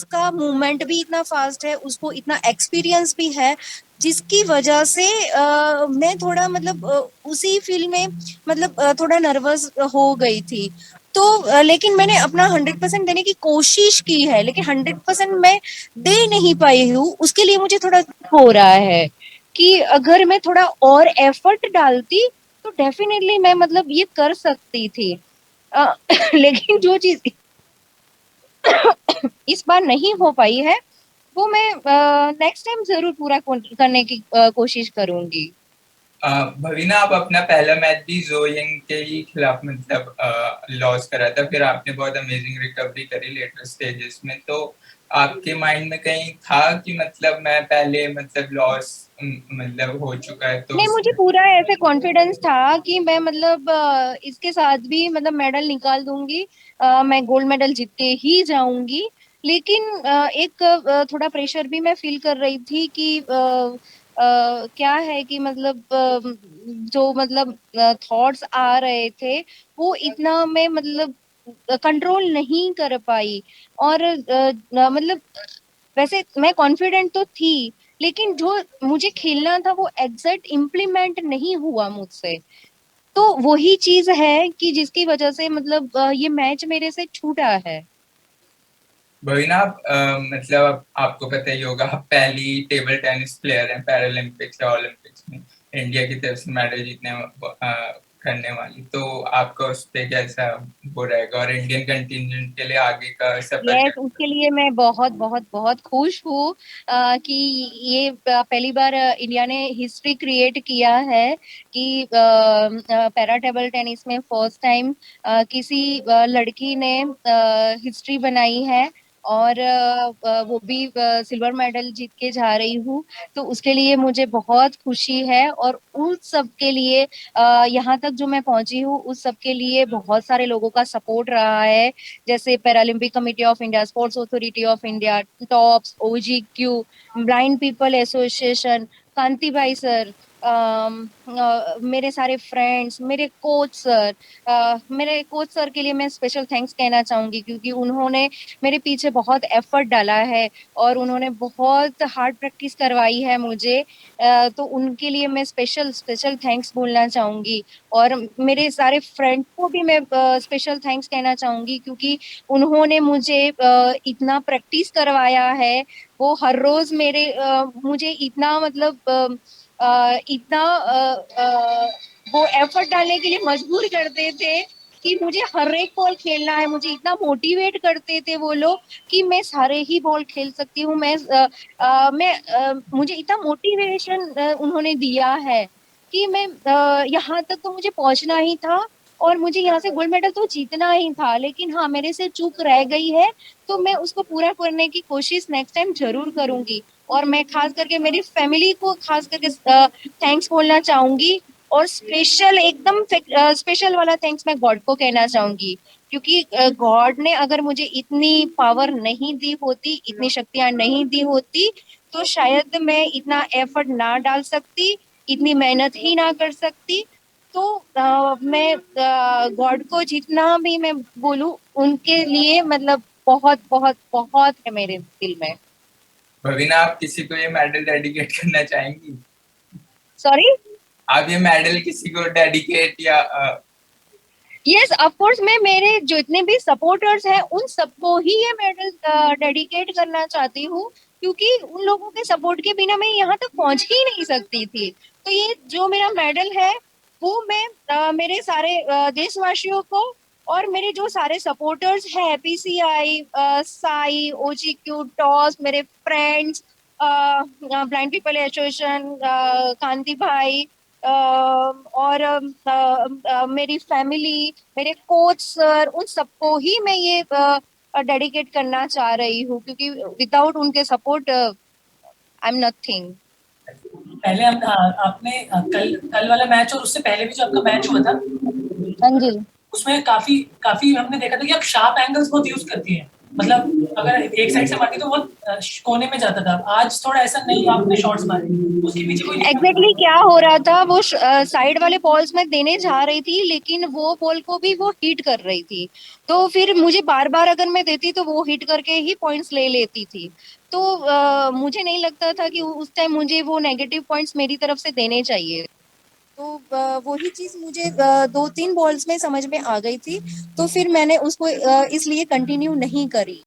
उसका मूवमेंट भी इतना फास्ट है, उसको इतना एक्सपीरियंस भी है, जिसकी वजह से मैं थोड़ा मतलब उसी फील्ड में मतलब थोड़ा नर्वस हो गई थी। तो लेकिन मैंने अपना 100% देने की कोशिश की है, लेकिन 100% मैं दे नहीं पाई हूँ। उसके लिए मुझे थोड़ा हो रहा है कि अगर मैं थोड़ा और एफर्ट डालती तो डेफिनेटली मैं मतलब ये कर सकती थी। लेकिन जो चीज इस बार नहीं हो पाई है, वो मैं नेक्स्ट टाइम जरूर पूरा करने की कोशिश करूंगी। भवीना, आप अपना पहला मैच भी जो यंग के ही खिलाफ मतलब लॉस करा था, फिर आपने बहुत अमेजिंग रिकवरी करी लेटर स्टेजेस में। तो आपके माइंड में कहीं था कि मतलब मैं पहले मतलब लॉस मतलब हो चुका है तो नहीं, मुझे पूरा ऐसे कॉन्फिडेंस था कि मैं मतलब इसके साथ भी मतलब मेडल निकाल दूंगी, मैं गोल्ड मेडल जीत के ही जाऊंगी। लेकिन एक थोड़ा प्रेशर भी मैं फील कर रही थी कि क्या है कि मतलब जो मतलब थॉट्स आ रहे थे वो इतना मैं मतलब कंट्रोल नहीं कर पाई। और मतलब वैसे मैं कॉन्फिडेंट तो थी, लेकिन जो मुझे खेलना था वो एग्जैक्ट इम्प्लीमेंट नहीं हुआ मुझसे। तो वही चीज है कि जिसकी वजह से मतलब ये मैच मेरे से छूटा है। भवीना, आप मतलब आपको पता ही होगा, आप पहली टेबल टेनिस प्लेयर हैं पैरालंपिक्स या ओलंपिक्स में इंडिया की तरफ से मेडल जीतने करने वाली। तो आपका उस पर कैसा वो रहेगा, और इंडियन कंटिजेंट के लिए आगे का सफर यस, कैसा? उसके लिए मैं बहुत बहुत बहुत खुश हूँ कि ये पहली बार इंडिया ने हिस्ट्री क्रिएट किया है कि पैरा टेबल टेनिस में फर्स्ट टाइम किसी लड़की ने हिस्ट्री बनाई है। और वो भी सिल्वर मेडल जीत के जा रही हूँ। तो उसके लिए मुझे बहुत खुशी है, और उन सब के लिए यहाँ तक जो मैं पहुंची हूँ उस सब के लिए बहुत सारे लोगों का सपोर्ट रहा है। जैसे Paralympic Committee of India, Sports Authority of India, TOPS, OGQ, Blind People Association, Kanti bhai sir, मेरे सारे फ्रेंड्स, मेरे कोच सर के लिए मैं स्पेशल थैंक्स कहना चाहूंगी, क्योंकि उन्होंने मेरे पीछे बहुत एफर्ट डाला है और उन्होंने बहुत हार्ड प्रैक्टिस करवाई है मुझे। तो उनके लिए मैं स्पेशल स्पेशल थैंक्स बोलना चाहूंगी। और मेरे सारे फ्रेंड को भी मैं स्पेशल थैंक्स कहना चाहूंगी, क्योंकि उन्होंने मुझे इतना प्रैक्टिस करवाया है। वो हर रोज मुझे इतना मतलब इतना वो एफर्ट डालने के लिए मजबूर करते थे कि मुझे हर एक बॉल खेलना है। मुझे इतना मोटिवेट करते थे वो लोग कि मैं सारे ही बॉल खेल सकती हूँ। मुझे इतना मोटिवेशन उन्होंने दिया है कि मैं यहाँ तक तो मुझे पहुंचना ही था, और मुझे यहाँ से गोल्ड मेडल तो जीतना ही था। लेकिन हाँ, मेरे से चूक रह गई है, तो मैं उसको पूरा करने की कोशिश नेक्स्ट टाइम जरूर करूंगी। और मैं खास करके मेरी फैमिली को खास करके थैंक्स बोलना चाहूंगी। और स्पेशल एकदम स्पेशल वाला थैंक्स मैं गॉड को कहना चाहूंगी, क्योंकि गॉड ने अगर मुझे इतनी पावर नहीं दी होती, इतनी शक्तियां नहीं दी होती, तो शायद मैं इतना एफर्ट ना डाल सकती, इतनी मेहनत ही ना कर सकती। तो मैं गॉड को जितना भी मैं बोलूं, उनके लिए मतलब बहुत बहुत बहुत है मेरे दिल में। भवीना, आप किसी को ये मेडल डेडिकेट करना चाहेंगी? सॉरी। आप ये मेडल किसी को डेडिकेट या यस, ऑफ कोर्स, मैं मेरे जितने भी सपोर्टर्स हैं उन सबको ही ये मेडल डेडिकेट करना चाहती हूँ, क्योंकि उन लोगों के सपोर्ट के बिना मैं यहाँ तक पहुंच ही नहीं सकती थी। तो ये जो मेरा मेडल है वो मैं मेरे सारे देशवासियों को, और मेरे जो सारे सपोर्टर्स हैं, पीसीआई, साई, ओजीक्यू, टॉस, मेरे friends, blind People Association, Kanti भाई, और मेरी फैमिली, मेरे कोच सर, उन सबको ही मैं ये डेडिकेट करना चाह रही हूँ, क्योंकि विदाउट उनके सपोर्ट आई एम नथिंग। पहले हम आपने कल कल वाला मैच और उससे पहले भी जो आपका मैच हुआ था हाँ जी। उसमें काफी काफी हमने देखा था कि आप शार्प एंगल्स बहुत यूज करती हैं। मतलब अगर एक साइड से मारती तो वो कोने में जाता था, आज थोड़ा ऐसा नहीं, आपने शॉट्स मारे, उसके पीछे कोई एग्जैक्टली क्या हो रहा था, वो साइड वाले बॉल्स में देने जा रही थी लेकिन वो बॉल को भी वो हिट कर रही थी, तो फिर मुझे बार बार अगर मैं देती तो वो हिट करके ही पॉइंट्स ले लेती थी। तो मुझे नहीं लगता था कि उस टाइम मुझे वो नेगेटिव पॉइंट्स मेरी तरफ से देने चाहिए। तो वही चीज मुझे 2-3 बॉल्स में समझ में आ गई थी, तो फिर मैंने उसको इसलिए कंटिन्यू नहीं करी।